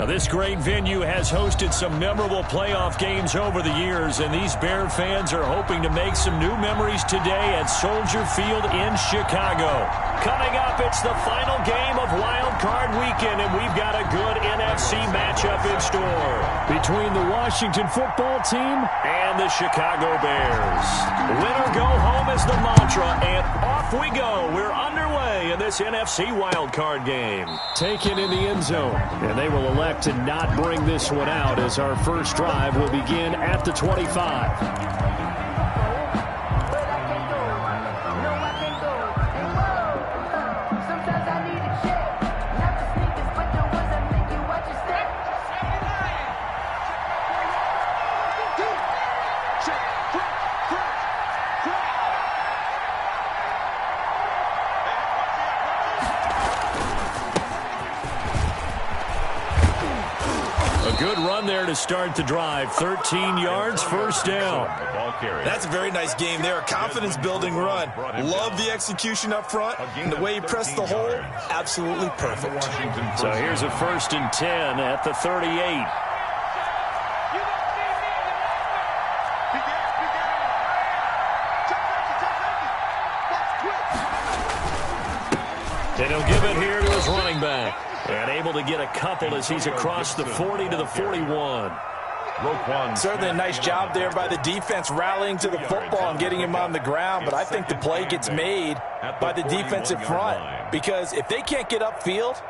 This great venue has hosted some memorable playoff games over the years, and these Bear fans are hoping to make some new memories today at Soldier Field in Chicago. Coming up, it's the final game of Wild Card Weekend, and we've got a good NFC matchup in store between the Washington football team and the Chicago Bears. Win or go home is the mantra, and off we go. We're underway in this NFC Wild Card game. Taken in the end zone, and they will elect to not bring this one out as our first drive will begin at the 25. Good run there to start the drive. 13 yards, first down. That's a very nice game there. A confidence-building run. Love the execution up front. And the way he pressed the hole, absolutely perfect. So here's a 1st and 10 at the 38. And he'll give it here to his running back. And able to get a couple as he's across the 40 to the 41. Certainly a nice job there by the defense rallying to the football and getting him on the ground. But I think the play gets made by the defensive front. Because if they can't get upfield,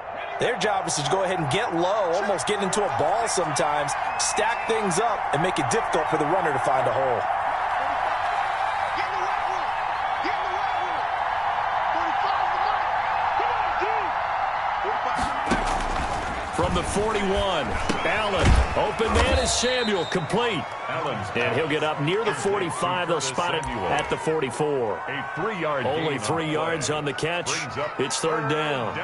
their job is to go ahead and get low, almost get into a ball sometimes, stack things up, and make it difficult for the runner to find a hole. From the 41, Allen. Open man is Samuel, complete. And he'll get up near the 45. They'll spot it at the 44. Only 3 yards on the catch. It's 3rd down.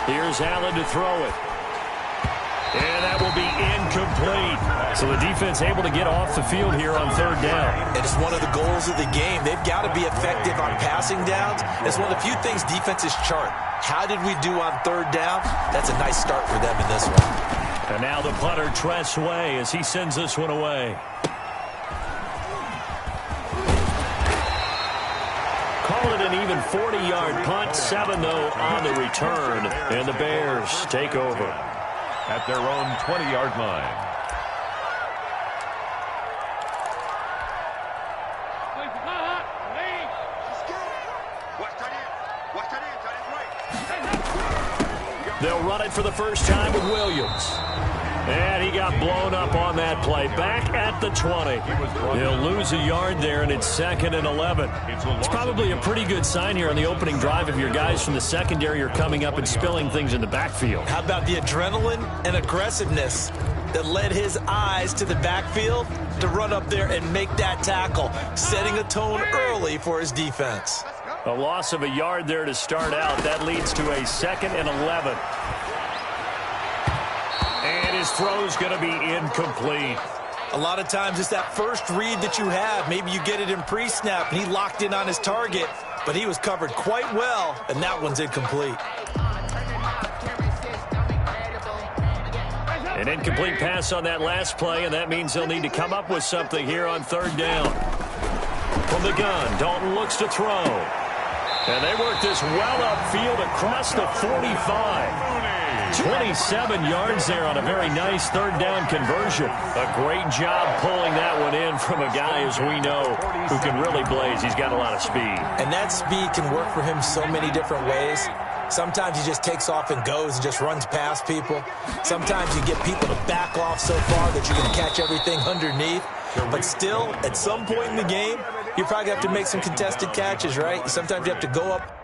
Here's Allen to throw it. And that will be incomplete. So the defense able to get off the field here on 3rd down. It's one of the goals of the game. They've got to be effective on passing downs. It's one of the few things defenses chart. How did we do on 3rd down? That's a nice start for them in this one. And now the punter, Tress Way, as he sends this one away. Call it an even 40-yard punt. 7, though, on the return. And the Bears take over at their own 20-yard line. They'll run it for the first time with Williams. And he got blown up on that play. Back at the 20. He'll lose a yard there, and it's 2nd and 11. It's probably a pretty good sign here on the opening drive if your guys from the secondary are coming up and spilling things in the backfield. How about the adrenaline and aggressiveness that led his eyes to the backfield to run up there and make that tackle, setting a tone early for his defense. A loss of a yard there to start out. That leads to a 2nd and 11. And his throw's going to be incomplete. A lot of times it's that first read that you have. Maybe you get it in pre-snap, and he locked in on his target, but he was covered quite well, and that one's incomplete. An incomplete pass on that last play, and that means they'll need to come up with something here on 3rd down. From the gun, Dalton looks to throw. And they work this well upfield across the 45. 27 yards there on a very nice 3rd down conversion. A great job pulling that one in from a guy, as we know, who can really blaze. He's got a lot of speed. And that speed can work for him so many different ways. Sometimes he just takes off and goes and just runs past people. Sometimes you get people to back off so far that you can catch everything underneath. But still, at some point in the game, you probably have to make some contested catches, right? Sometimes you have to go up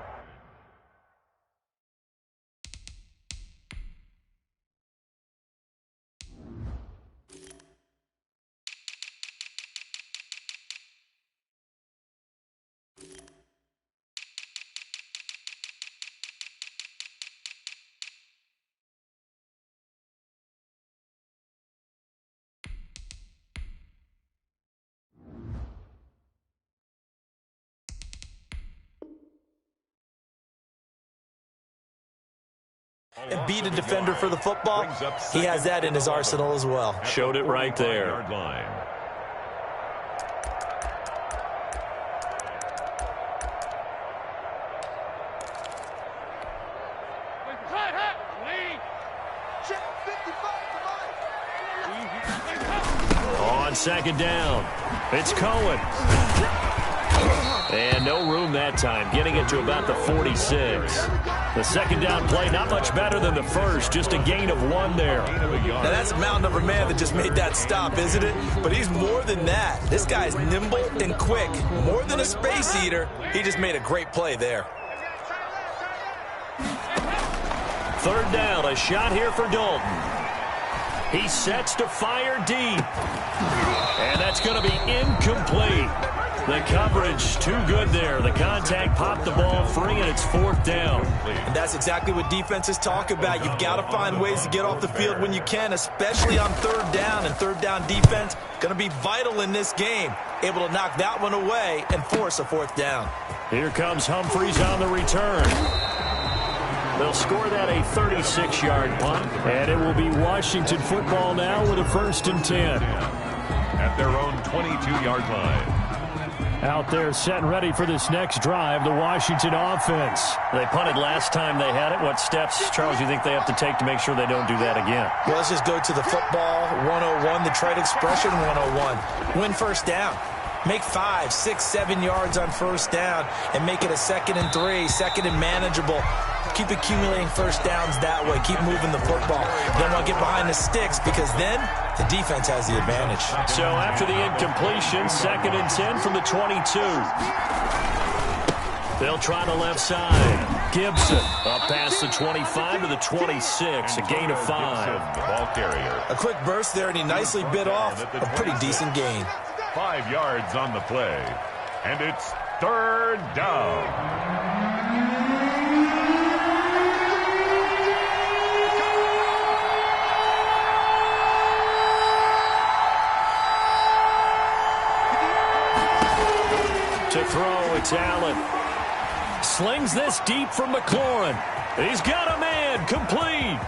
and beat a defender for the football, he has that in his arsenal as well. Showed it right there. On second down, it's Cohen. And no room that time, getting it to about the 46. The second down play, not much better than the first, just a gain of 1 there. Now that's a mountain-over man that just made that stop, isn't it? But he's more than that. This guy's nimble and quick. More than a space eater, he just made a great play there. Third down, a shot here for Dalton. He sets to fire deep. And that's going to be incomplete. The coverage too good there. The contact popped the ball free, and it's 4th down. And that's exactly what defenses talk about. You've got to find ways to get off the field when you can, especially on 3rd down. And 3rd down defense going to be vital in this game. Able to knock that one away and force a 4th down. Here comes Humphreys on the return. They'll score that a 36-yard punt, and it will be Washington football now with a 1st and 10. At their own 22-yard line. Out there set and ready for this next drive, the Washington offense. They punted last time they had it. What steps, Charles, you think they have to take to make sure they don't do that again? Well, let's just go to the football 101, the trade expression 101. Win 1st down. Make 5, 6, 7 yards on 1st down and make it a 2nd and 3, 2nd and manageable. Keep accumulating 1st downs that way. Keep moving the football. Don't want to get behind the sticks because then the defense has the advantage. So after the incompletion, 2nd and 10 from the 22. They'll try the left side. Gibson up past the 25 to the 26, a gain of 5. Ball carrier. A quick burst there, and he nicely bit off a pretty decent gain. 5 yards on the play, and it's 3rd down. To throw, it's Allen. Slings this deep from McLaurin. He's got a man, complete.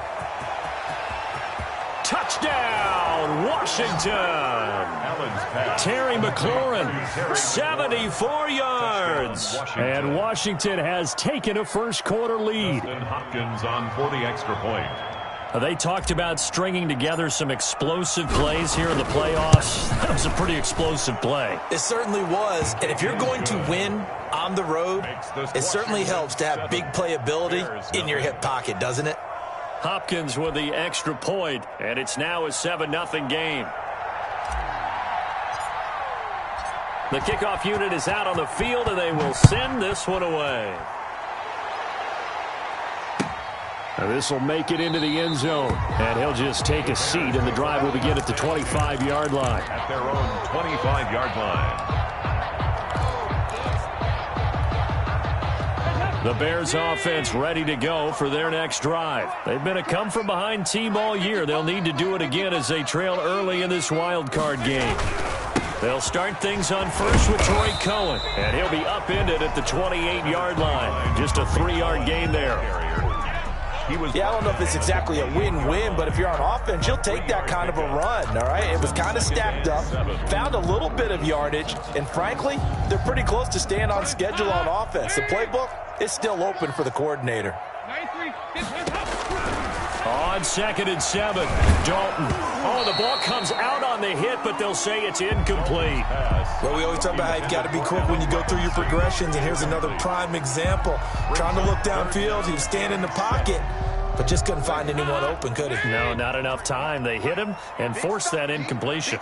Touchdown, Washington. Terry McLaurin, 74 yards. And Washington has taken a 1st quarter lead. Hopkins on for the extra point. They talked about stringing together some explosive plays here in the playoffs. That was a pretty explosive play. It certainly was. And if you're going to win on the road, it certainly helps to have big playability in your hip pocket, doesn't it? Hopkins with the extra point, and it's now a 7-0 game. The kickoff unit is out on the field, and they will send this one away. Now this will make it into the end zone, and he'll just take a seat, and the drive will begin at the 25-yard line. At their own 25-yard line. The Bears offense ready to go for their next drive. They've been a come-from-behind team all year. They'll need to do it again as they trail early in this wild card game. They'll start things on first with Troy Cohen, and he'll be upended at the 28-yard line. Just a 3-yard gain there. Yeah, I don't know if it's exactly a win-win, but if you're on offense, you'll take that kind of a run, all right? It was kind of stacked up, found a little bit of yardage, and frankly, they're pretty close to staying on schedule on offense. The playbook is still open for the coordinator. On 2nd and 7, Dalton. Oh, the ball comes out on the hit, but they'll say it's incomplete. Well, we always talk about how you've got to be quick when you go through your progressions, and here's another prime example. Trying to look downfield, he was standing in the pocket, but just couldn't find anyone open, could he? No, not enough time. They hit him and forced that incompletion.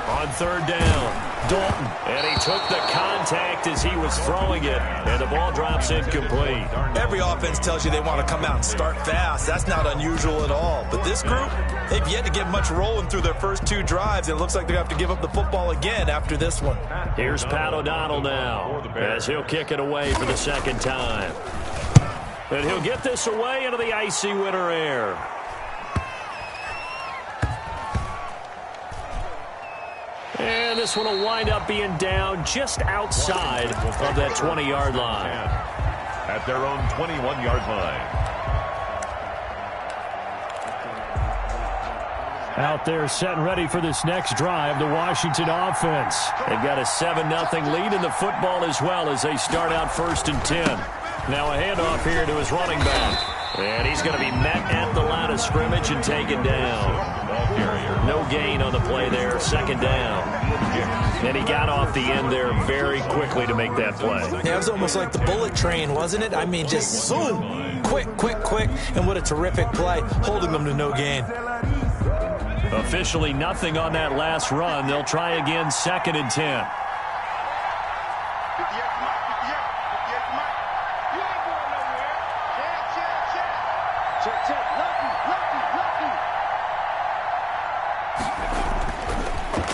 On 3rd down, Dalton. And he took the contact as he was throwing it, and the ball drops incomplete. Every offense tells you they want to come out and start fast. That's not unusual at all. But this group, they've yet to get much rolling through their first 2 drives. It looks like they have to give up the football again after this one. Here's Pat O'Donnell now as he'll kick it away for the 2nd time. And he'll get this away into the icy winter air. And the this one will wind up being down just outside of that 20-yard line. At their own 21-yard line. Out there set and ready for this next drive, the Washington offense. They've got a 7-0 lead in the football as well as they start out 1st and 10. Now a handoff here to his running back. And he's going to be met at the line of scrimmage and taken down. No gain on the play there, 2nd down. And he got off the end there very quickly to make that play. Yeah, it was almost like the bullet train, wasn't it? I mean, just zoom, quick, and what a terrific play, holding them to no gain. Officially nothing on that last run. They'll try again, 2nd and 10.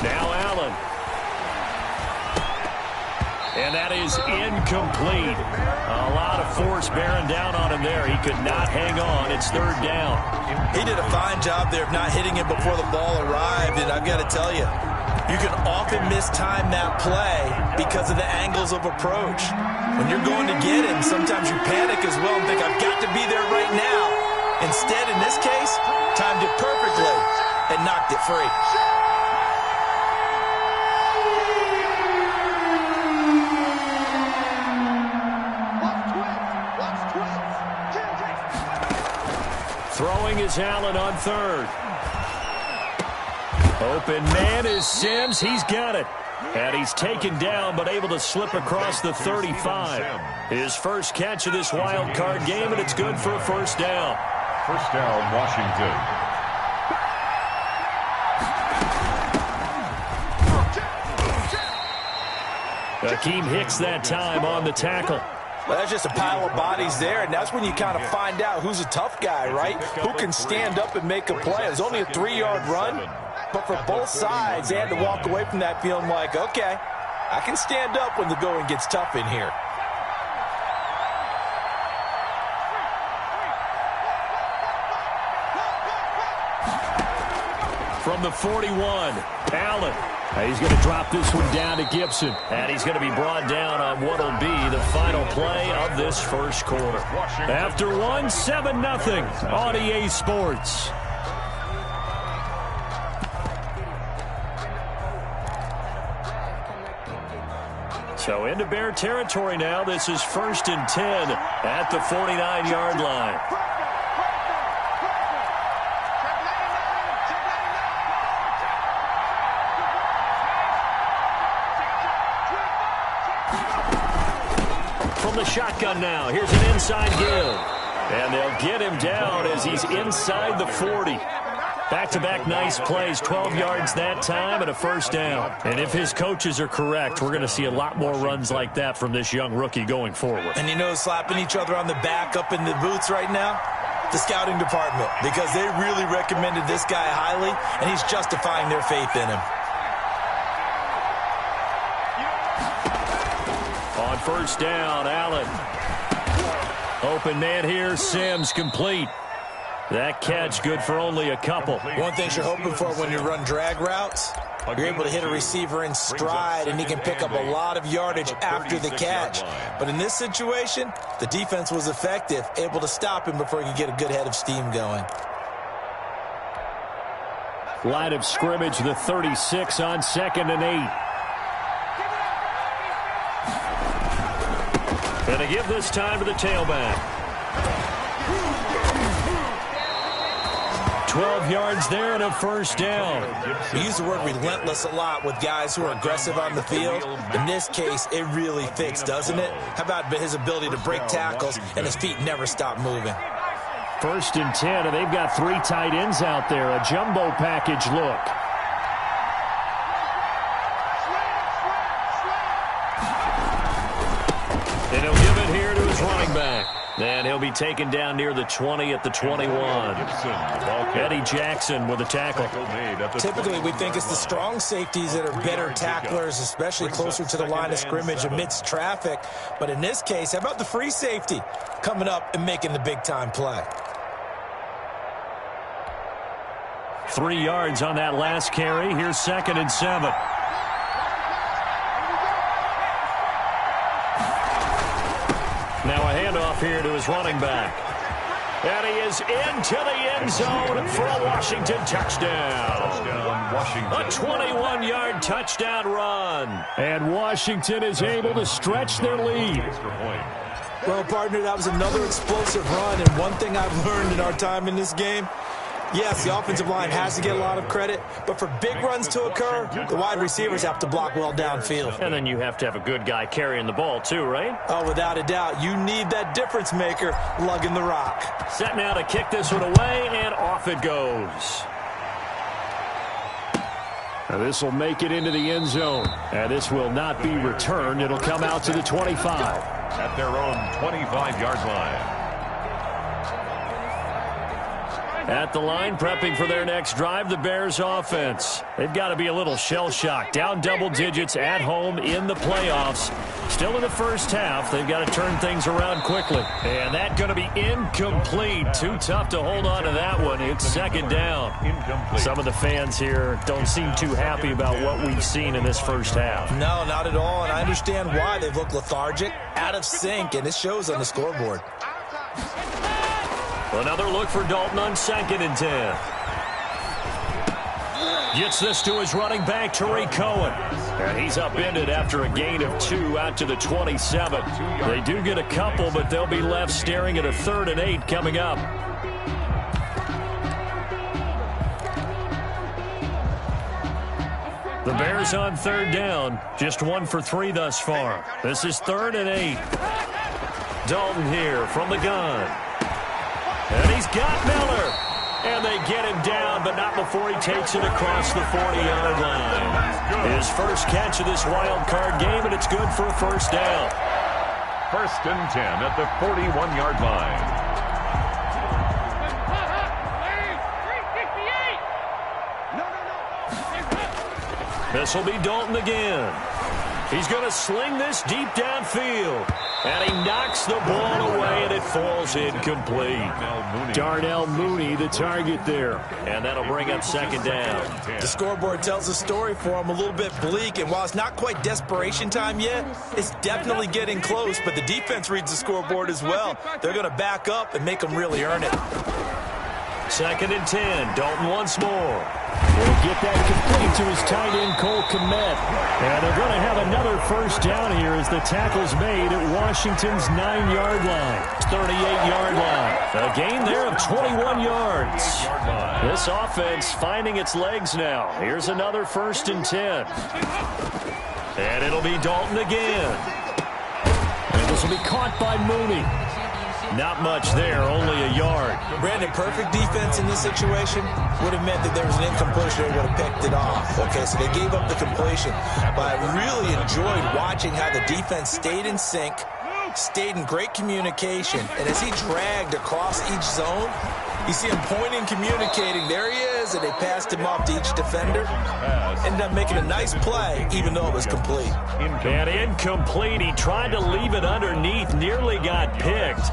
Now Allen. And that is incomplete. A lot of force bearing down on him there. He could not hang on. It's 3rd down. He did a fine job there of not hitting it before the ball arrived, and I've got to tell you, you can often mistime that play because of the angles of approach. When you're going to get him, sometimes you panic as well and think, I've got to be there right now. Instead, in this case, timed it perfectly and knocked it free. Throwing is Allen on 3rd. Open man is Sims. He's got it. And he's taken down, but able to slip across the 35. His first catch of this wild card game, and it's good for a 1st down. 1st down, Washington. Akeem Hicks that time on the tackle. Well, that's just a pile of bodies there, and that's when you kind of find out who's a tough guy, right? Who can stand up and make a play. It was only a 3-yard run, but for both sides, they had to walk away from that feeling like, okay, I can stand up when the going gets tough in here. From the 41, Allen. He's going to drop this one down to Gibson. And he's going to be brought down on what will be the final play of this 1st quarter. After one, 7-0 on EA Sports. So into Bear territory now. This is 1st and 10 at the 49-yard line. From the shotgun now. Here's an inside give. And they'll get him down as he's inside the 40. Back-to-back nice plays, 12 yards that time and a 1st down. And if his coaches are correct, we're going to see a lot more runs like that from this young rookie going forward. And you know, slapping each other on the back up in the booths right now? The scouting department, because they really recommended this guy highly, and he's justifying their faith in him. On 1st down, Allen. Open man here, Sims complete. That catch good for only a couple. One thing you're hoping for when you run drag routes, you're able to hit a receiver in stride, and he can pick up a lot of yardage after the catch. But in this situation, the defense was effective, able to stop him before he could get a good head of steam going. Line of scrimmage, the 36 on 2nd and 8. And they give this time to the tailback. 12 yards there and a 1st down. We use the word relentless a lot with guys who are aggressive on the field. In this case, it really fits, doesn't it? How about his ability to break tackles and his feet never stop moving? 1st and 10, and they've got 3 tight ends out there. A jumbo package look. And he'll give it here to his running back. And he'll be taken down near the 20 at the 21. Eddie Jackson with a tackle. Typically, we think it's the strong safeties that are better tacklers, especially closer to the line of scrimmage amidst traffic. But in this case, how about the free safety coming up and making the big-time play? 3 yards on that last carry. Here's 2nd and 7. here to his running back. And he is into the end zone for a Washington touchdown. A 21-yard touchdown run. And Washington is able to stretch their lead. Well, partner, that was another explosive run. And one thing I've learned in our time in this game, yes, the offensive line has to get a lot of credit, but for big runs to occur, the wide receivers have to block well downfield. And then you have to have a good guy carrying the ball too, right? Oh, without a doubt. You need that difference maker lugging the rock. Set now to kick this one away, and off it goes. Now this will make it into the end zone. And this will not be returned. It'll come out to the 25. At their own 25-yard line. At the line, prepping for their next drive, the Bears offense. They've got to be a little shell-shocked. Down double digits at home in the playoffs. Still in the first half. They've got to turn things around quickly. And that's going to be incomplete. Too tough to hold on to that one. It's second down. Some of the fans here don't seem too happy about what we've seen in this first half. No, not at all. And I understand why. They've looked lethargic, out of sync, and it shows on the scoreboard. Another look for Dalton on 2nd and 10. Gets this to his running back, Tariq Cohen. And he's upended after a gain of 2 out to the 27. They do get a couple, but they'll be left staring at a 3rd and 8 coming up. The Bears on 3rd down. Just 1 for 3 thus far. This is 3rd and 8. Dalton here from the gun. And he's got Miller. And they get him down, but not before he takes it across the 40-yard line. His first catch of this wild card game, and it's good for a first down. 1st and 10 at the 41-yard line. This will be Dalton again. He's going to sling this deep downfield. And he knocks the ball away, and it falls incomplete. Darnell Mooney, the target there. And that'll bring up 2nd down. The scoreboard tells the story for him, a little bit bleak. And while it's not quite desperation time yet, it's definitely getting close. But the defense reads the scoreboard as well. They're going to back up and make them really earn it. 2nd and 10. Dalton once more. He'll get that complete to his tight end, Cole Kmet. And they're going to have another first down here as the tackle's made at Washington's 9-yard line. 38-yard line. A gain there of 21 yards. This offense finding its legs now. Here's another 1st and 10. And it'll be Dalton again. And this will be caught by Mooney. Not much there, only a yard. Brandon, perfect defense in this situation would have meant that there was an incompletion. They would have picked it off. Okay, so they gave up the completion. But I really enjoyed watching how the defense stayed in sync, stayed in great communication. And as he dragged across each zone, you see him pointing, communicating. There he is, and they passed him off to each defender. Ended up making a nice play, even though it was complete. And incomplete. He tried to leave it underneath, nearly got picked.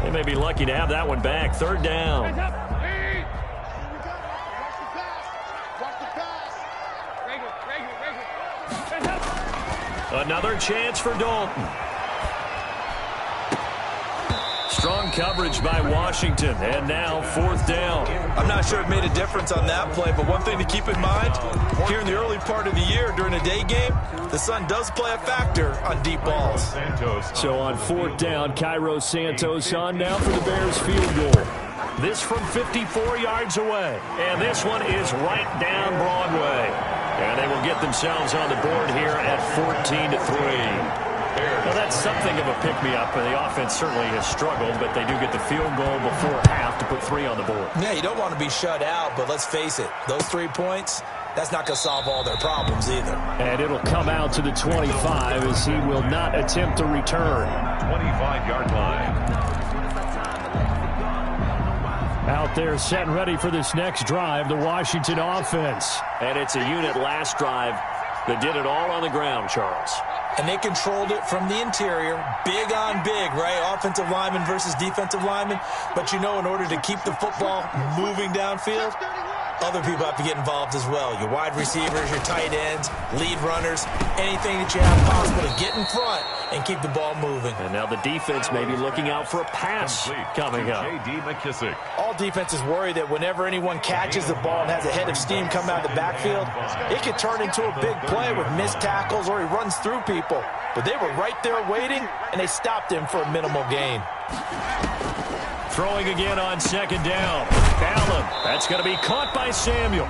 They may be lucky to have that one back. 3rd down. Another chance for Dalton. Strong coverage by Washington, and now 4th down. I'm not sure it made a difference on that play, but one thing to keep in mind, here in the early part of the year during a day game, the sun does play a factor on deep balls. So on 4th down, Cairo Santos on now for the Bears field goal. This from 54 yards away, and this one is right down Broadway. And they will get themselves on the board here at 14-3. Well, that's something of a pick-me-up. The offense certainly has struggled, but they do get the field goal before half to put 3 on the board. Yeah, you don't want to be shut out, but let's face it, those 3 points, that's not going to solve all their problems either. And it'll come out to the 25 as he will not attempt to return. 25-yard line. Out there set and ready for this next drive, the Washington offense. And it's a unit last drive that did it all on the ground, Charles. And they controlled it from the interior, big on big, right? Offensive lineman versus defensive lineman. But you know, in order to keep the football moving downfield, other people have to get involved as well. Your wide receivers, your tight ends, lead runners, anything that you have possible to get in front and keep the ball moving. And now the defense may be looking out for a pass coming up. All defenses worry that whenever anyone catches the ball and has a head of steam come out of the backfield, it could turn into a big play with missed tackles or he runs through people. But they were right there waiting, and they stopped him for a minimal gain. Throwing again on second down. Allen, that's going to be caught by Samuel.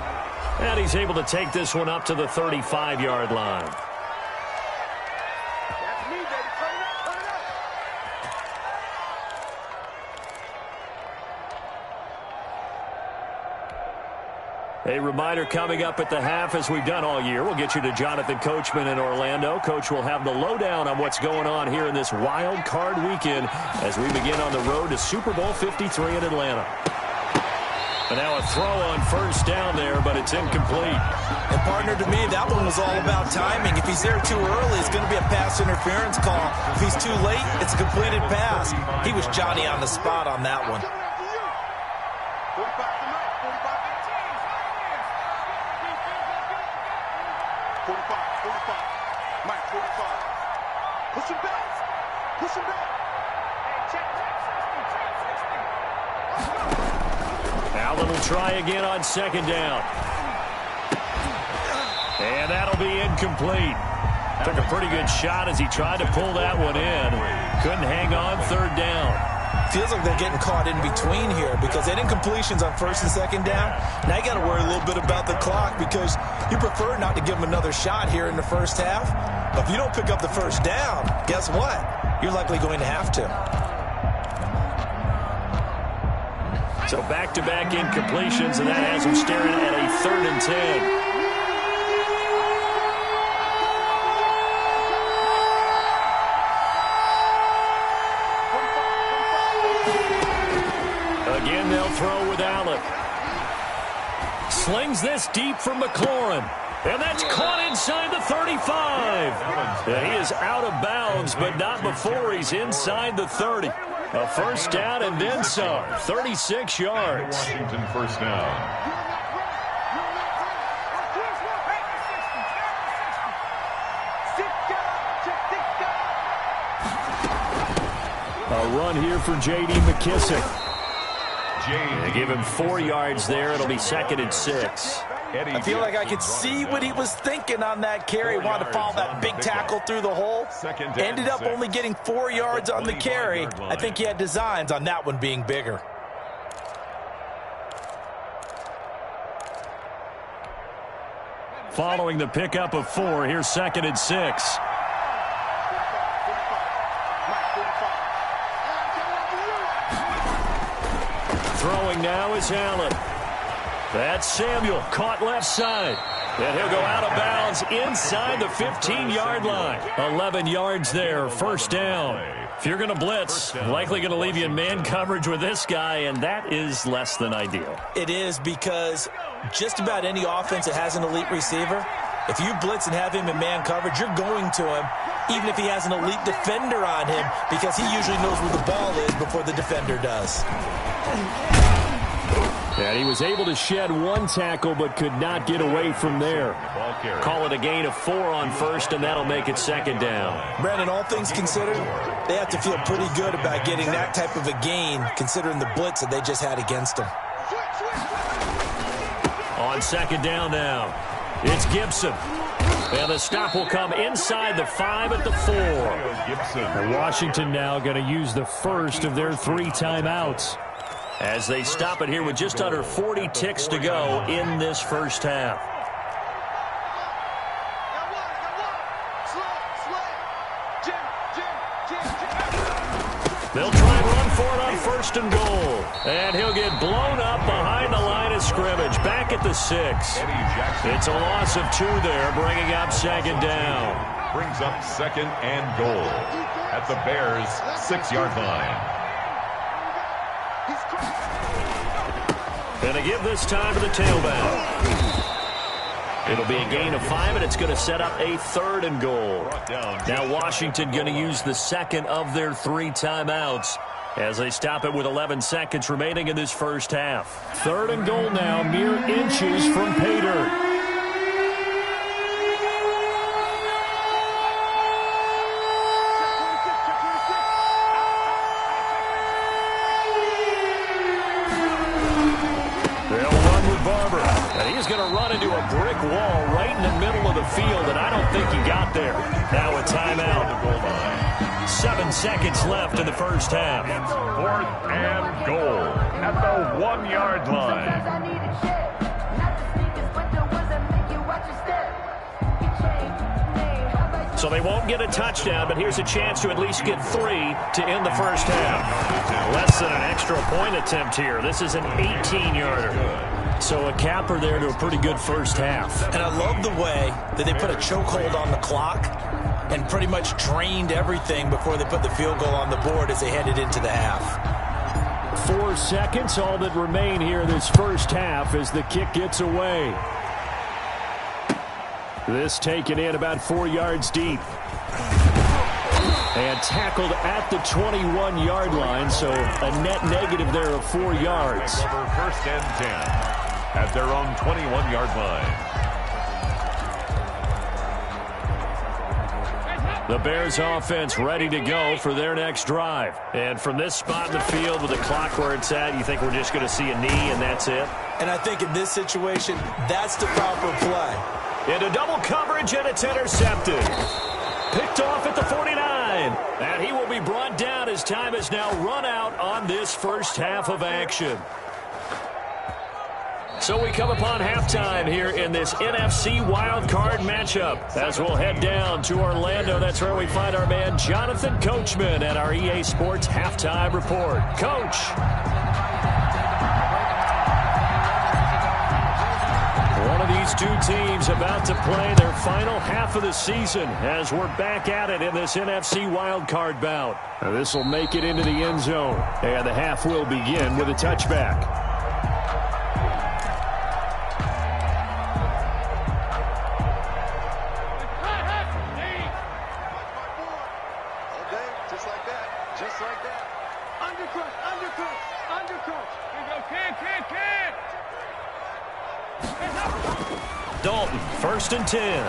And he's able to take this one up to the 35-yard line. A reminder coming up at the half, as we've done all year. We'll get you to Jonathan Coachman in Orlando. Coach will have the lowdown on what's going on here in this wild card weekend as we begin on the road to Super Bowl 53 in Atlanta. And now a throw on first down there, but it's incomplete. And partner, to me, that one was all about timing. If he's there too early, it's going to be a pass interference call. If he's too late, it's a completed pass. He was Johnny on the spot on that one. Allen will try again on second down. And that'll be incomplete. Took a pretty good shot as he tried to pull that one in. Couldn't hang on third down. Feels like they're getting caught in between here because they had incompletions on first and second down. Now you got to worry a little bit about the clock because you prefer not to give them another shot here in the first half. But if you don't pick up the first down, guess what? You're likely going to have to. So back-to-back incompletions, and that has him staring at a 3rd and 10. Again, they'll throw with Allen. Slings this deep from McLaurin. And that's caught inside the 35. And he is out of bounds, but not before he's inside the 30. A first down and then some. 36 yards. Washington first down. A run here for J.D. McKissick. They give him 4 yards there. It'll be 2nd and 6. I feel like I could see what he was thinking on that carry. Wanted to follow that big tackle through the hole. Ended up only getting 4 yards on the carry. I think he had designs on that one being bigger. Following the pickup of 4, here's 2nd and 6. Throwing now is Allen. That's Samuel, caught left side. And he'll go out of bounds inside the 15-yard line. 11 yards there, first down. If you're going to blitz, likely going to leave you in man coverage with this guy, and that is less than ideal. It is because just about any offense that has an elite receiver, if you blitz and have him in man coverage, you're going to him, even if he has an elite defender on him, because he usually knows where the ball is before the defender does. And he was able to shed 1 tackle, but could not get away from there. Call it a gain of 4 on first, and that'll make it 2nd down. Brandon, all things considered, they have to feel pretty good about getting that type of a gain, considering the blitz that they just had against them. On 2nd down now, it's Gibson. And the stop will come inside the 5 at the 4. And Washington now going to use the first of their 3 timeouts as they stop it here with just under 40 ticks to go in this first half. They'll try and run for it on 1st and goal. And he'll get blown up behind the line of scrimmage. Back at the 6. It's a loss of 2 there, bringing up 2nd down. Brings up 2nd and goal at the Bears' 6-yard line. And they give this time to the tailback. It'll be a gain of 5, and it's going to set up a 3rd and goal. Now Washington going to use the 2nd of their 3 timeouts as they stop it with 11 seconds remaining in this first half. 3rd and goal now, mere inches from pay dirt. to run into a brick wall right in the middle of the field, and I don't think he got there. Now a timeout. 7 seconds left in the first half. 4th and goal at the 1-yard line. So they won't get a touchdown, but here's a chance to at least get 3 to end the first half. Less than an extra point attempt here. This is an 18-yarder. So a capper there to a pretty good first half. And I love the way that they put a chokehold on the clock and pretty much drained everything before they put the field goal on the board as they headed into the half. 4 seconds, all that remain here this first half as the kick gets away. This taken in about 4 yards deep. And tackled at the 21-yard line, so a net negative there of 4 yards. First and 10 at their own 21-yard line. The Bears offense ready to go for their next drive. And from this spot in the field with the clock where it's at, you think we're just going to see a knee and that's it? And I think in this situation, that's the proper play. Into double coverage, and it's intercepted. Picked off at the 49. And he will be brought down as time has now run out on this first half of action. So we come upon halftime here in this NFC wildcard matchup. As we'll head down to Orlando, that's where we find our man Jonathan Coachman at our EA Sports Halftime Report. Coach. One of these two teams about to play their final half of the season as we're back at it in this NFC wildcard bout. This will make it into the end zone, and the half will begin with a touchback. Dalton, 1st and 10.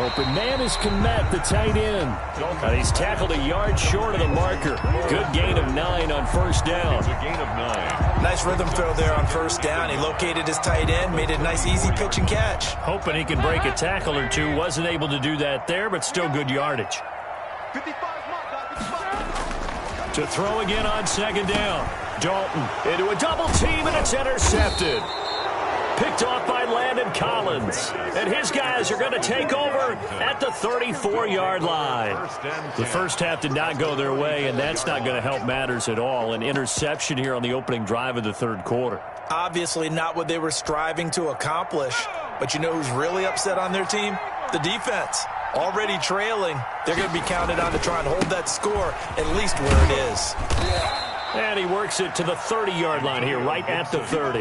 Open man is Kmet, the tight end. And he's tackled a yard short of the marker. Good gain of 9 on first down. It's a gain of 9. Nice rhythm throw there on first down. He located his tight end, made it a nice easy pitch and catch. Hoping he can break a tackle or two. Wasn't able to do that there, but still good yardage. To throw again on second down. Dalton into a double team, and it's intercepted. Picked off by Landon Collins. And his guys are going to take over at the 34-yard line. The first half did not go their way, and that's not going to help matters at all. An interception here on the opening drive of the third quarter. Obviously not what they were striving to accomplish. But you know who's really upset on their team? The defense. Already trailing. They're going to be counted on to try and hold that score at least where it is. And he works it to the 30-yard line here, right at the 30.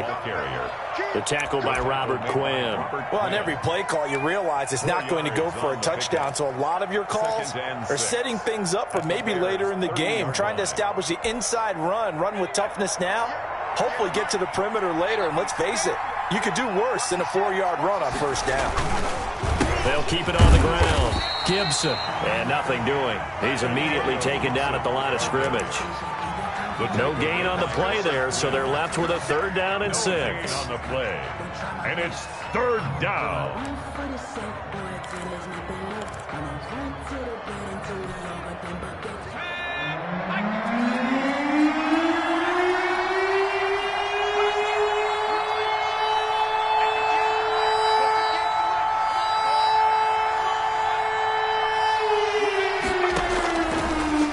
The tackle by Robert Quinn. Well, on every play call, you realize it's not going to go for a touchdown. So a lot of your calls are setting things up for maybe later in the game, trying to establish the inside run with toughness now, hopefully get to the perimeter later. And let's face it, you could do worse than a 4-yard run on first down. They'll keep it on the ground. Gibson, and nothing doing. He's immediately taken down at the line of scrimmage. No gain on the play there, so they're left with a 3rd down and 6. On the play, and it's 3rd down.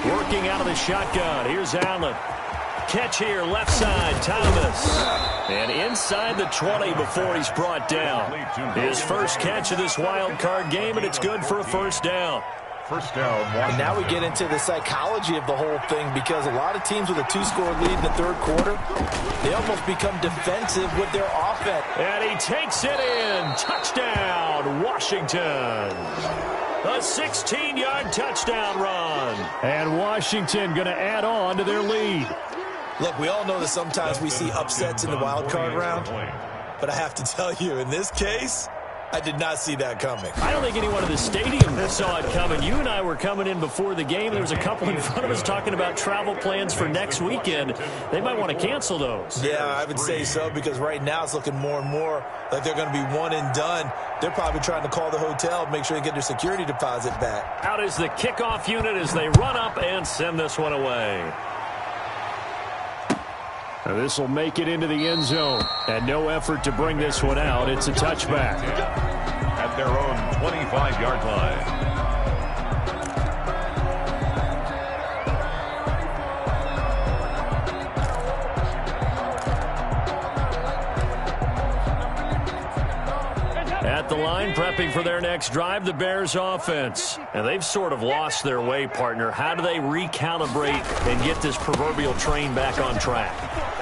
Working out of the shotgun. Here's Allen. Catch here, left side, Thomas. And inside the 20 before he's brought down. His first catch of this wild card game, and it's good for a first down. First down. And now we get into the psychology of the whole thing, because a lot of teams with a 2-score lead in the third quarter, they almost become defensive with their offense. And he takes it in. Touchdown, Washington. A 16-yard touchdown run. And Washington going to add on to their lead. Look, we all know that sometimes we see upsets in the wild card round, but I have to tell you, in this case, I did not see that coming. I don't think anyone in the stadium saw it coming. You and I were coming in before the game. There was a couple in front of us talking about travel plans for next weekend. They might want to cancel those. Yeah, I would say so, because right now it's looking more and more like they're going to be one and done. They're probably trying to call the hotel, make sure they get their security deposit back. Out is the kickoff unit as they run up and send this one away. This will make it into the end zone. And no effort to bring this one out. It's a touchback. At their own 25-yard line. At the line, prepping for their next drive, the Bears offense. And they've sort of lost their way, partner. How do they recalibrate and get this proverbial train back on track?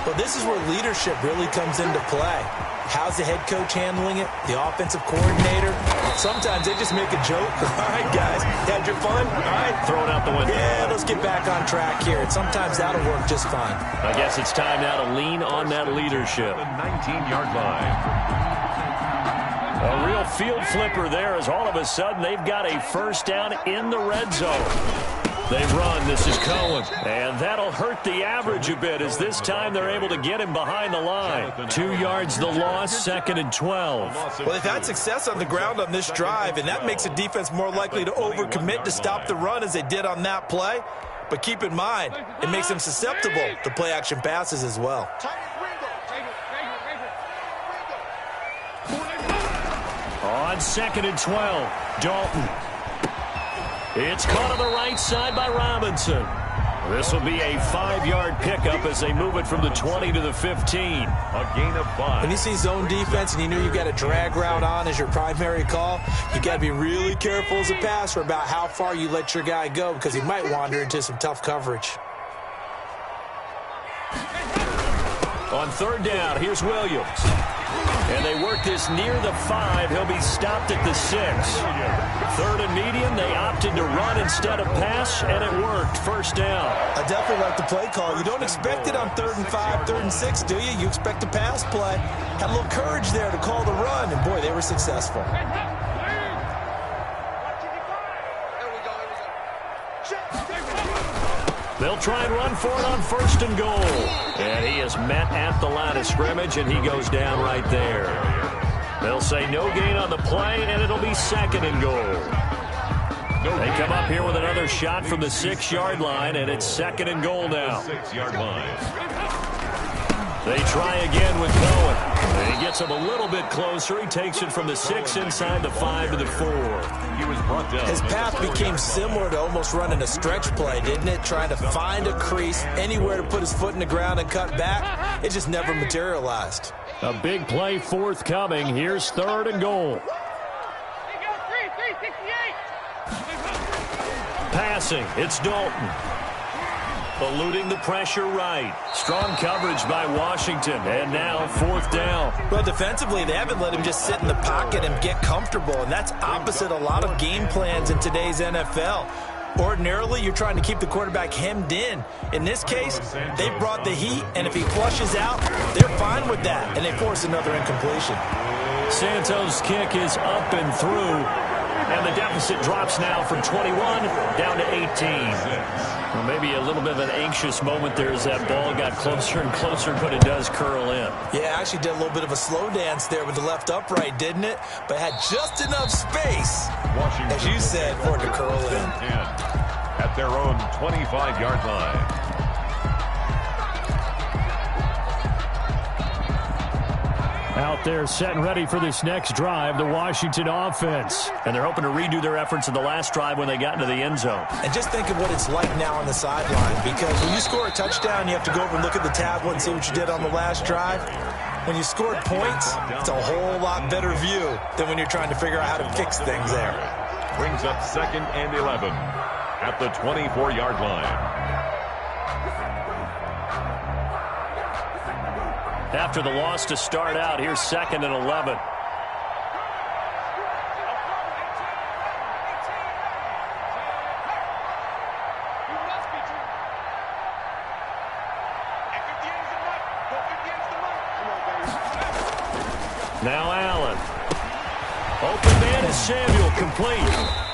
Well, this is where leadership really comes into play. How's the head coach handling it? The offensive coordinator? Sometimes they just make a joke. All right, guys, had your fun? All right. Throw it out the window. Yeah, let's get back on track here. And sometimes that'll work just fine. I guess it's time now to lean on that leadership. The 19-yard line. A real field flipper there as all of a sudden they've got a first down in the red zone. They run. This is Cohen. And that'll hurt the average a bit as this time they're able to get him behind the line. 2 yards the loss, 2nd and 12. Well, they've had success on the ground on this drive, and that makes the defense more likely to overcommit to stop the run as they did on that play. But keep in mind, it makes them susceptible to play-action passes as well. On 2nd and 12, Dalton. It's caught on the right side by Robinson. This will be a 5-yard pickup as they move it from the 20 to the 15. A gain of 5. When you see zone defense and you know you've got a drag route on as your primary call, you got to be really careful as a passer about how far you let your guy go because he might wander into some tough coverage. On 3rd down, here's Williams. And they work this near the 5. He'll be stopped at the 6. 3rd and medium, they opted to run instead of pass, and it worked. First down. I definitely like the play call. You don't expect it on 3rd and 5, 3rd and 6, do you? You expect a pass play. Had a little courage there to call the run, and boy, they were successful. They'll try and run for it on 1st and goal. And he is met at the line of scrimmage, and he goes down right there. They'll say no gain on the play, and it'll be 2nd and goal. They come up here with another shot from the 6-yard line, and it's 2nd and goal now. 6-yard line. They try again with Cohen. And he gets him a little bit closer. He takes it from the 6 inside the 5 to the 4. He was brought down. His path became similar to almost running a stretch play, didn't it? Trying to find a crease, anywhere to put his foot in the ground and cut back. It just never materialized. A big play forthcoming. Here's 3rd and goal. Passing, it's Dalton. Eluding the pressure right. Strong coverage by Washington. And now 4th down. Well, defensively, they haven't let him just sit in the pocket and get comfortable, and that's opposite a lot of game plans in today's NFL. Ordinarily, you're trying to keep the quarterback hemmed in. In this case, they brought the heat, and if he flushes out, they're fine with that, and they force another incompletion. Santos' kick is up and through. And the deficit drops now from 21 down to 18. Well, maybe a little bit of an anxious moment there as that ball got closer and closer, but it does curl in. Yeah, actually did a little bit of a slow dance there with the left upright, didn't it? But had just enough space, as you said, for it to curl in. At their own 25-yard line. Out there set and ready for this next drive, the Washington offense. And they're hoping to redo their efforts in the last drive when they got into the end zone. And just think of what it's like now on the sideline, because when you score a touchdown, you have to go over and look at the tablet and see what you did on the last drive. When you scored points, it's a whole lot better view than when you're trying to figure out how to fix things there. Brings up 2nd and 11 at the 24-yard line. After the loss to start out, here's 2nd and 11. Now Allen. Open man is Samuel, complete.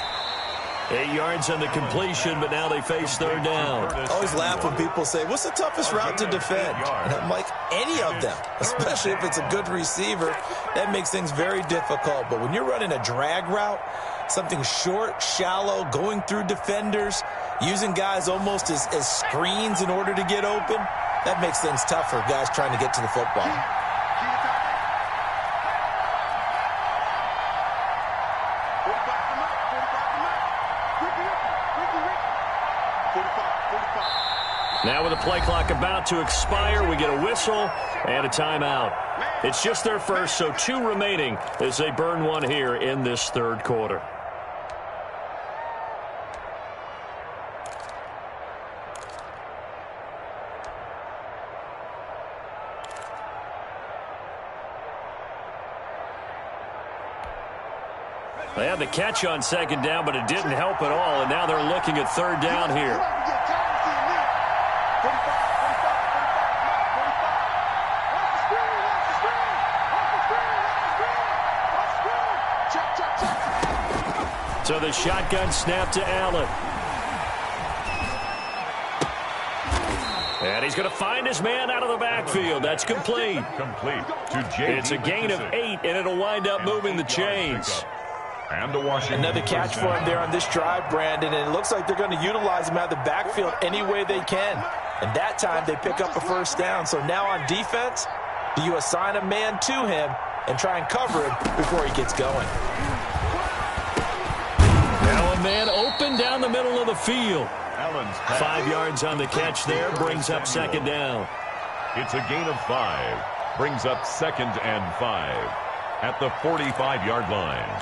8 yards on the completion, but now they face third down. I always laugh when people say, what's the toughest route to defend? And I'm like, any of them, especially if it's a good receiver. That makes things very difficult. But when you're running a drag route, something short, shallow, going through defenders, using guys almost as screens in order to get open, that makes things tough for guys trying to get to the football. Now with the play clock about to expire, we get a whistle and a timeout. It's just their first, so 2 remaining as they burn one here in this third quarter. They had the catch on second down, but it didn't help at all, and now they're looking at third down here. So the shotgun snap to Allen. And he's going to find his man out of the backfield. That's complete. Complete to J.D. It's a gain of 8, and it'll wind up moving the chains. And the Washington. Another catch for him there on this drive, Brandon, and it looks like they're going to utilize him out of the backfield any way they can. And that time they pick up a first down. So now on defense, do you assign a man to him and try and cover him before he gets going? Now a man open down the middle of the field. 5 yards on the catch there, brings up second down. It's a gain of 5. Brings up 2nd and 5 at the 45-yard line.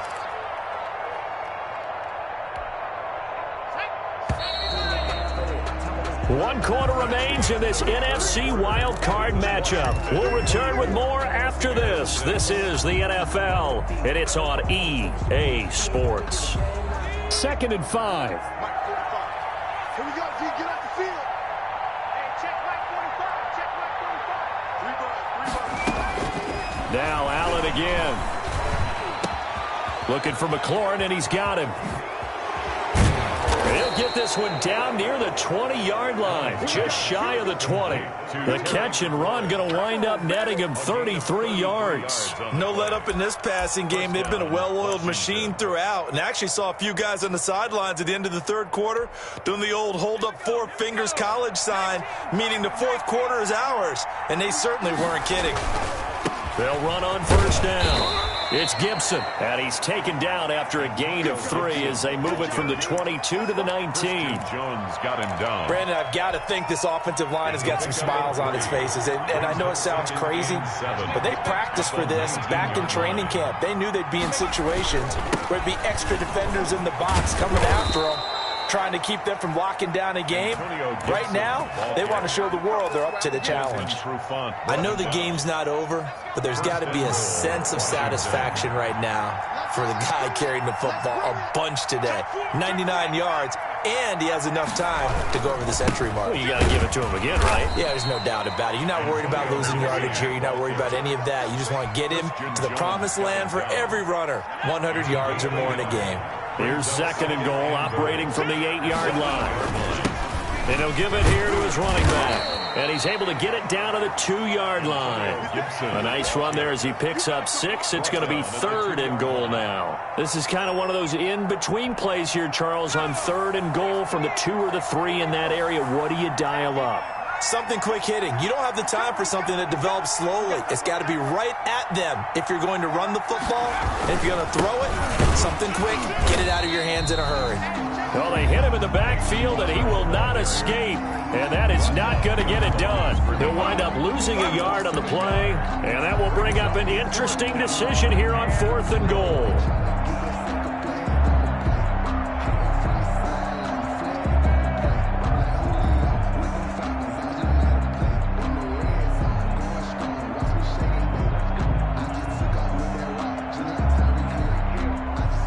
One quarter remains in this NFC wild card matchup. We'll return with more after this. This is the NFL, and it's on EA Sports. 2nd and 5. Here we go, G. Get off the field. Hey, check right 45. Check right 45. 3 Now Allen again. Looking for McLaurin, and he's got him. He'll get this one down near the 20-yard line, just shy of the 20. The catch and run going to wind up netting him 33 yards. No let up in this passing game. They've been a well-oiled machine throughout, and actually saw a few guys on the sidelines at the end of the third quarter doing the old hold up 4 fingers college sign, meaning the fourth quarter is ours, and they certainly weren't kidding. They'll run on first down. It's Gibson, and he's taken down after a gain of 3 as they move it from the 22 to the 19. Jones got him down. Brandon, I've got to think this offensive line has got some smiles on its faces, and I know it sounds crazy, but they practiced for this back in training camp. They knew they'd be in situations where there'd be extra defenders in the box coming after them, trying to keep them from locking down a game. Right now, they want to show the world they're up to the challenge. I know the game's not over, but there's got to be a sense of satisfaction right now for the guy carrying the football a bunch today. 99 yards, and he has enough time to go over the century mark. Well, you got to give it to him again, right? Yeah, there's no doubt about it. You're not worried about losing yardage here. You're not worried about any of that. You just want to get him to the promised land for every runner. 100 yards or more in a game. Here's 2nd and goal, operating from the 8-yard line. And he'll give it here to his running back. And he's able to get it down to the 2-yard line. A nice run there as he picks up 6. It's going to be 3rd and goal now. This is kind of one of those in-between plays here, Charles, on 3rd and goal from the 2 or the 3 in that area. What do you dial up? Something quick hitting. You don't have the time for something that develops slowly. It's got to be right at them if you're going to run the football. And if you're going to throw it, something quick, get it out of your hands in a hurry. Well, they hit him in the backfield, and he will not escape. And that is not going to get it done. He'll wind up losing a yard on the play, and that will bring up an interesting decision here on 4th and goal.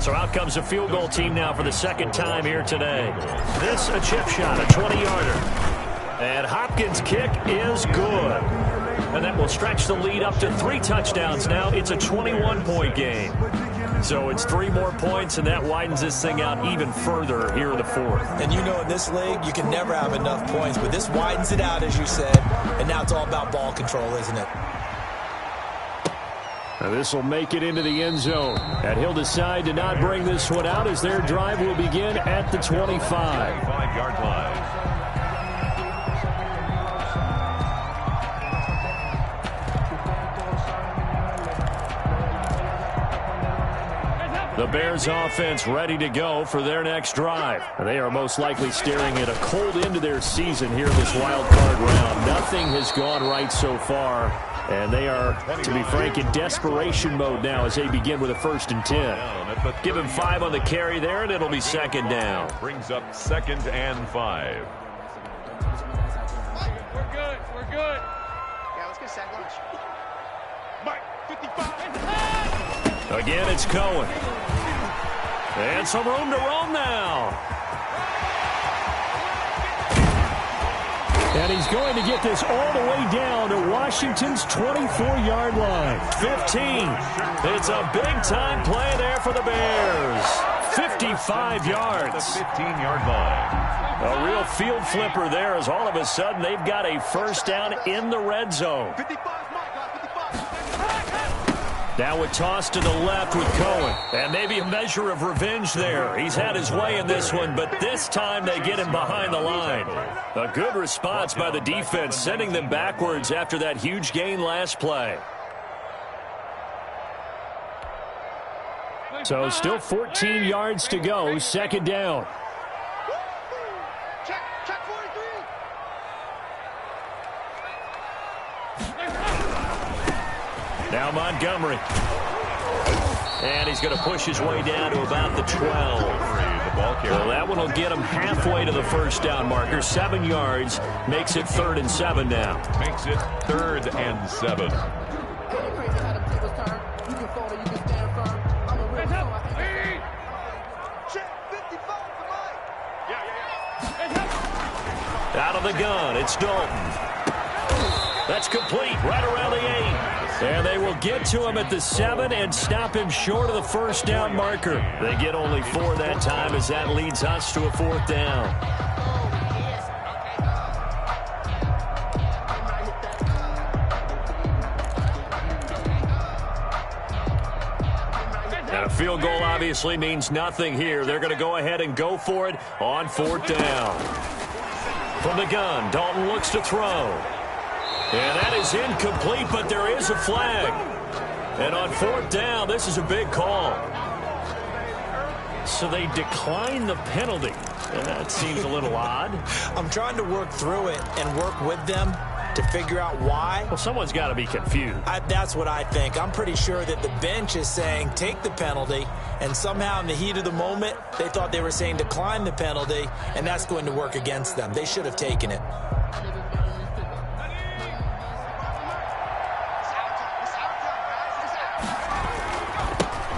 So out comes a field goal team now for the 2nd time here today. This a chip shot, a 20-yarder. And Hopkins' kick is good. And that will stretch the lead up to 3 touchdowns now. It's a 21-point game. So it's 3 more points, and that widens this thing out even further here in the fourth. And you know in this league, you can never have enough points, but this widens it out, as you said, and now it's all about ball control, isn't it? Now this will make it into the end zone, and he'll decide to not bring this one out as their drive will begin at the 25. 25-yard line. The Bears offense ready to go for their next drive. They are most likely staring at a cold end to their season here in this wild card round. Nothing has gone right so far, and they are, to be frank, in desperation mode now as they begin with a 1st and 10. Give him 5 on the carry there, and it'll be 2nd down. Brings up 2nd and 5. We're good. We're good. Yeah, let's get sack lunch. Mike, 55. Again, it's Cohen. And some room to roam now. And he's going to get this all the way down to Washington's 24-yard line. 15. It's a big-time play there for the Bears. 55 yards. The 15-yard line. A real field flipper there as all of a sudden they've got a 1st down in the red zone. 55. Now a toss to the left with Cohen. And maybe a measure of revenge there. He's had his way in this one, but this time they get him behind the line. A good response by the defense, sending them backwards after that huge gain last play. So still 14 yards to go, 2nd down. Check 43. Now Montgomery. And he's going to push his way down to about the 12. Well, that one will get him halfway to the 1st down marker. 7 yards makes it 3rd and 7 now. Makes it 3rd and 7. Out of the gun, it's Dalton. That's complete, right around the 8. And they will get to him at the 7 and stop him short of the 1st down marker. They get only 4 that time as that leads us to a 4th down. And a field goal obviously means nothing here. They're going to go ahead and go for it on 4th down. From the gun, Dalton looks to throw. And that is incomplete, but there is a flag. And on 4th down, this is a big call. So they decline the penalty. That seems a little odd. I'm trying to work through it and work with them to figure out why. Well, someone's got to be confused. That's what I think. I'm pretty sure that the bench is saying take the penalty, and somehow in the heat of the moment, they thought they were saying decline the penalty, and that's going to work against them. They should have taken it.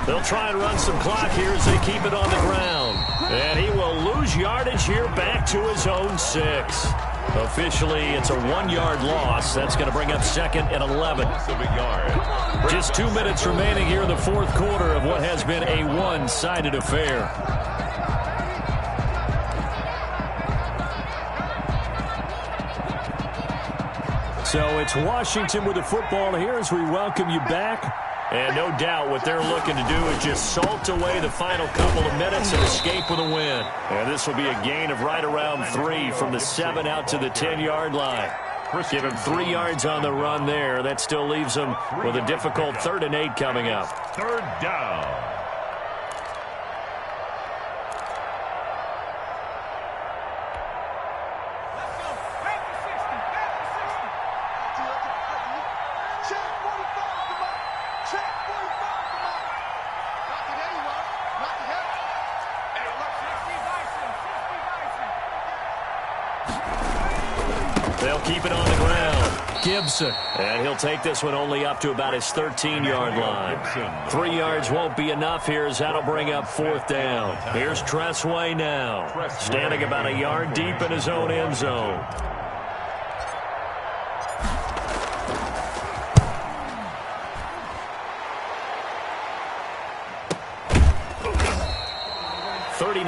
They'll try and run some clock here as they keep it on the ground. And he will lose yardage here back to his own 6. Officially, it's a 1-yard loss. That's going to bring up 2nd and 11. Just 2 minutes remaining here in the 4th quarter of what has been a one-sided affair. So it's Washington with the football here as we welcome you back. And no doubt what they're looking to do is just salt away the final couple of minutes and escape with a win. And this will be a gain of right around 3 from the 7 out to the 10-yard line. Give him 3 yards on the run there. That still leaves him with a difficult 3rd and 8 coming up. 3rd down. They'll keep it on the ground. Gibson. And he'll take this one only up to about his 13-yard line. 3 yards won't be enough here as that'll bring up 4th down. Here's Tressway now. Standing about a yard deep in his own end zone.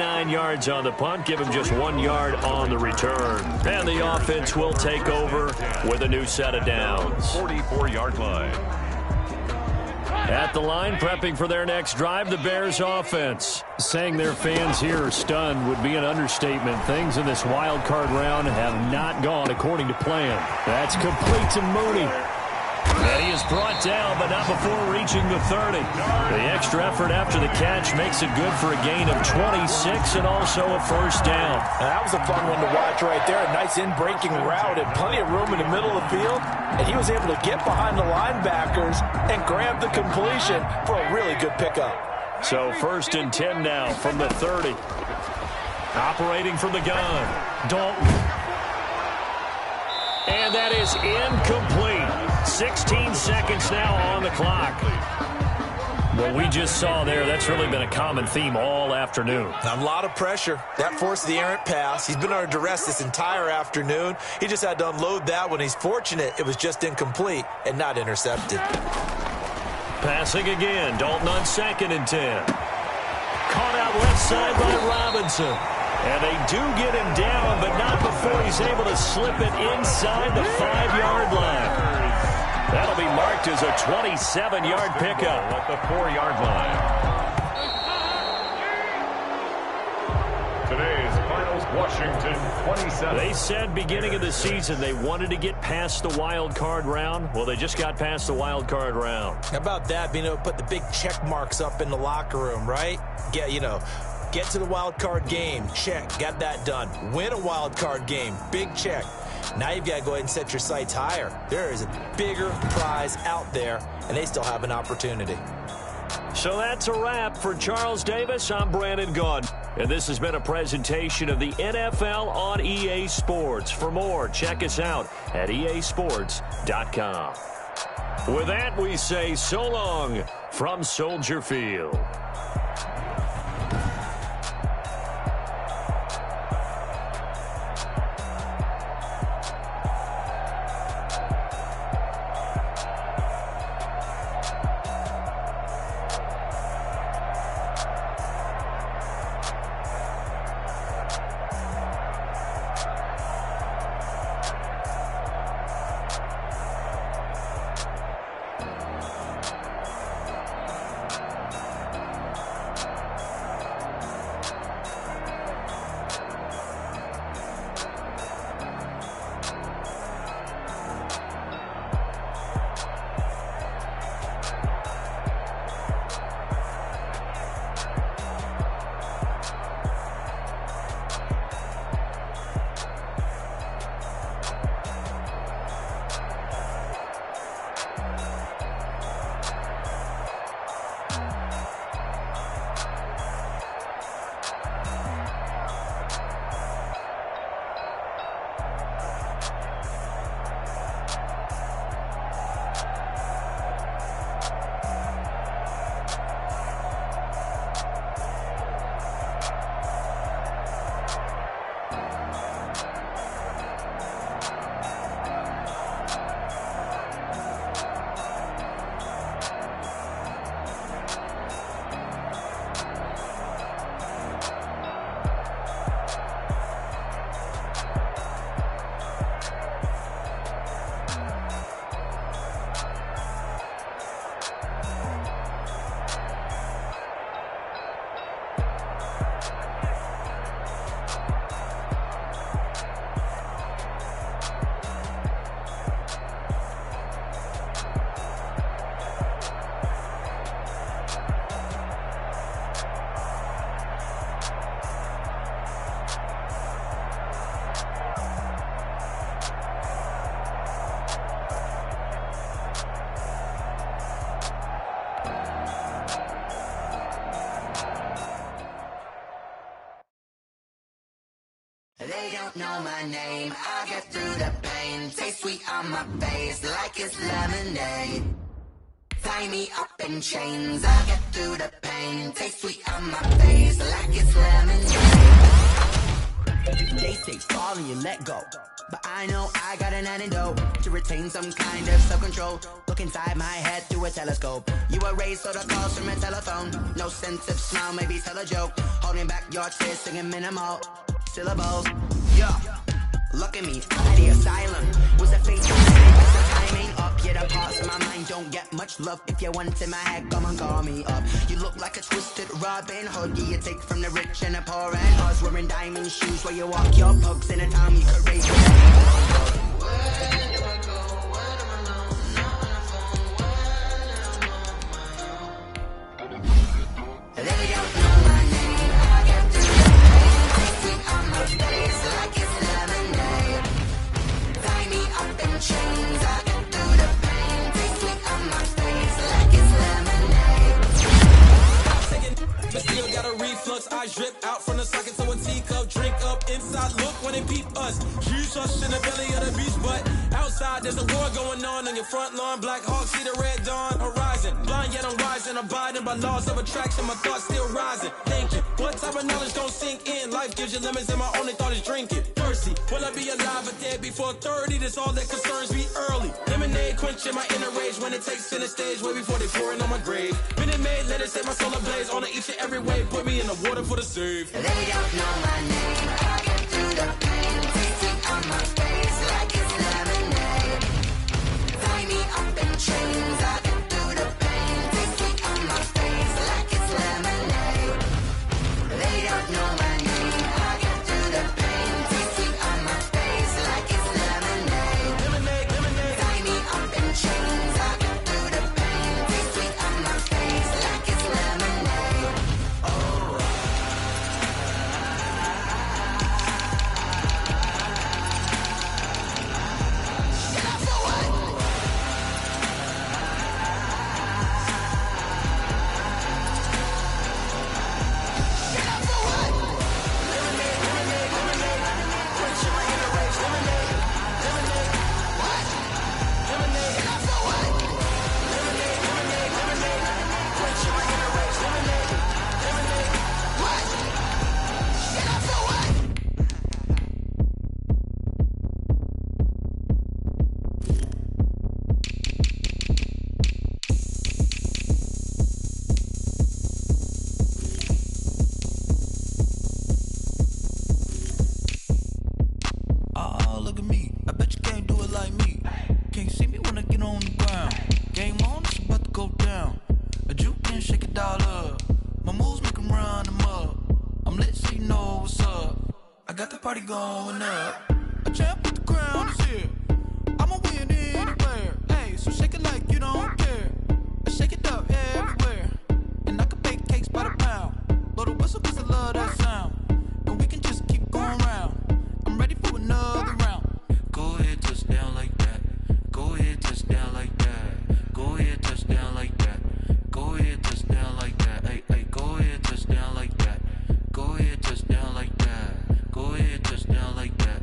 29 yards on the punt, give him just 1 yard on the return. And the offense will take over with a new set of downs. 44-yard line. At the line, prepping for their next drive, the Bears offense. Saying their fans here are stunned would be an understatement. Things in this wild card round have not gone according to plan. That's complete to Mooney. And he is brought down, but not before reaching the 30. The extra effort after the catch makes it good for a gain of 26 and also a first down. That was a fun one to watch right there. A nice in-breaking route and plenty of room in the middle of the field. And he was able to get behind the linebackers and grab the completion for a really good pickup. So 1st and 10 now from the 30. Operating from the gun, Dalton. And that is incomplete. 16 seconds now on the clock. What we just saw there, that's really been a common theme all afternoon. A lot of pressure. That forced the errant pass. He's been under duress this entire afternoon. He just had to unload that one. He's fortunate it was just incomplete and not intercepted. Passing again. Dalton on 2nd and 10. Caught out left side by Robinson. And they do get him down, but not before he's able to slip it inside the 5-yard line. That'll be marked as a 27-yard pickup At the 4-yard line. Today's finals, Washington 27. They said beginning of the season they wanted to get past the wild card round. Well, they just got past the wild card round. How about that, being able to put the big check marks up in the locker room, right? Get to the wild card game, check, got that done. Win a wild card game, big check. Now you've got to go ahead and set your sights higher. There is a bigger prize out there, and they still have an opportunity. So that's a wrap for Charles Davis. I'm Brandon Gaudin, and this has been a presentation of the NFL on EA Sports. For more, check us out at easports.com. With that, we say so long from Soldier Field. They don't know my name. I get through the pain. Taste sweet on my face like it's lemonade. Tie me up in chains. I get through the pain. Taste sweet on my face like it's lemonade. They say fall and you let go. but I know I got an antidote to retain some kind of self-control. Look inside my head through a telescope. You erase all the calls from a telephone. No sense of smile, maybe tell a joke. Holding back your tears, singing minimal syllables. Yeah, look at me, out of the asylum. Was a face to face, the time ain't up. Yeah, the parts of my mind don't get much love. If you want in my head, come and call me up. You look like a twisted Robin Hood. Yeah, you take from the rich and the poor and us. Wearing diamond shoes where you walk your pugs in a town you could raise with. I drip out from the socket to a teacup, drink up inside, look when they peep us. Huge us in the belly of the beach, but outside there's a war going on your front lawn. Black Hawk, see the red dawn horizon. Blind yet I'm rising, abiding by laws of attraction. My thoughts still rising, thinking what type of knowledge don't sink in. Life gives you limits and my only thought is drinking. Thirsty, will I be alive or dead before 30? That's all that concerns me early. Lemonade quenching my inner rage when it takes center stage, way before they pour it on my grave. Minute Maid, let it set my soul ablaze. On each and every way, put me in the water for the save. They don't know my name, I get through the pain. Tasting on my face like it's lemonade. Tie me up in chains, I get through the pain. Tasting on my face like it's lemonade. They don't know my name, I get through the pain. Tasting on my face like it's lemonade. Tie me up in chains, I get through the pain. Tasting on my face like it's lemonade. Oh. Going up, a champ with the crown is here. I'ma win anywhere. Hey, so shake it like you don't care. Shake it up everywhere. And I can bake cakes by the pound. Blow the whistle 'cause I love that sound. And we can just keep going round. I'm ready for another round. Go ahead, touch down like that. Go ahead, touch down like that. Go ahead, touch down like that. Go ahead, touch down like that. Hey, hey, go ahead, touch down like that. Go ahead, touch down like that. Go ahead, touch down like that.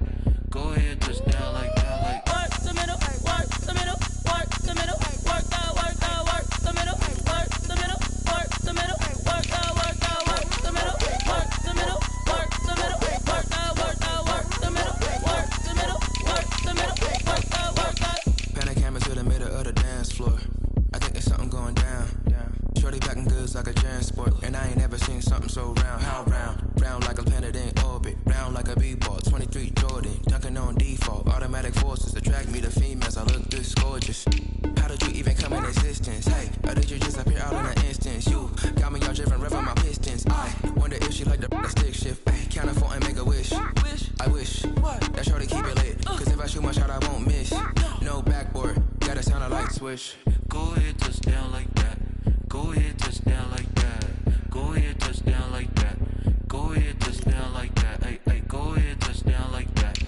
Go ahead, touch down like that. Like work the middle, work the middle, work the middle, work the middle, work the middle, work the middle, work the middle, work the middle, work the middle, work the middle, work the middle, work the middle, work the. Pan a camera to the middle of the dance floor. I think there's something going down. Shorty packing goods like a transport, and I ain't ever seen something so round. How round? Round like a planet in orbit, round like a b-ball. 23 Jordan, dunking on default. Automatic forces attract me to females. I look this gorgeous. How did you even come in existence? Hey, or did you just appear out in an instance? You got me all driven, revving my pistons. I wonder if she like the stick shift. Hey, count a 4 and make a wish. I wish that shorty keep it lit, 'cause if I shoot my shot, I won't miss. No backboard, gotta sound a light switch. go ahead, touch down like that. Go ahead, touch down like that. Go ahead, touch down like that. Go ahead, touch down like that. Hey, hey, go ahead, touch down like that.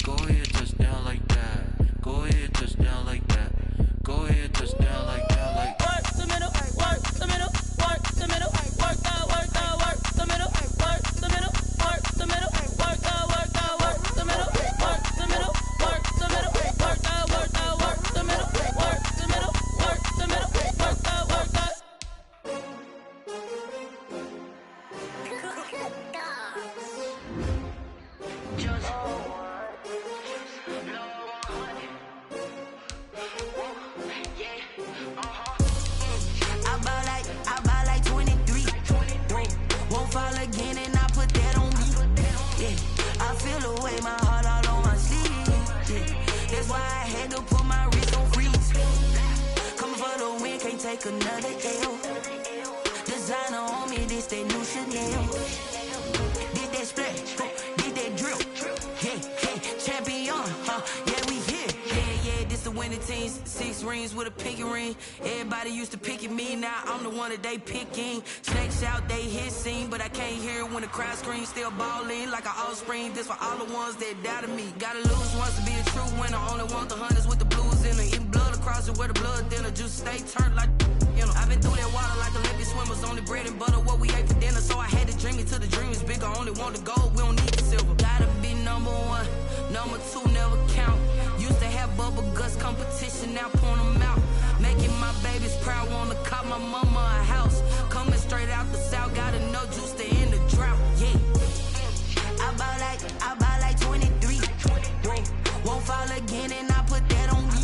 Go ahead, touch down like that. Go ahead, touch down like that. Go ahead, touch down like that. Like work the middle, work the middle, work the middle, work the middle, work the middle, work the middle, work the middle, work the middle, work the middle, work the middle, work the middle, work the middle, work the middle, work the middle, work the middle, work the. take another L. Designer on me, this that new Chanel. Did that splash, did that drill. Yeah, champion, yeah, we here. Yeah, this the winning teams. 6 rings with a pinky ring. Everybody used to pick at me, now I'm the one that they picking. Snakes out, they hit scene, but I can't hear it when the crowd screams. Still ballin' like an offspring. This for all the ones that doubted me. Gotta lose once to be a true winner. Only want the hunters with the blues in it. Eating blood across it where the blood dinner. Juice stay turned like, you know. I've been through that water like Olympic swimmers. Only bread and butter, what we ate for dinner. So I had to dream it till the dream is bigger. Only want the gold, we don't need the silver. Gotta be number 1, number 2 never count. Used to have bubble guts competition, now point them out. Making my babies proud, wanna cop my mama a house. Coming straight out the south, gotta know juice to end the drought. Yeah, I buy like 23. Whoa, won't fall again and I put that on me.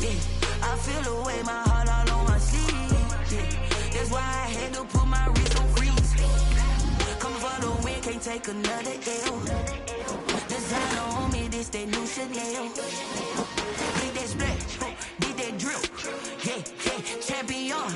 Yeah, I feel the way my heart all on my sleeve. Yeah, that's why I had to put my wrist on freeze. Coming for the win, can't take another L. Designer on me, this that new Chanel. Did that splash, did that drill. Yeah, champion,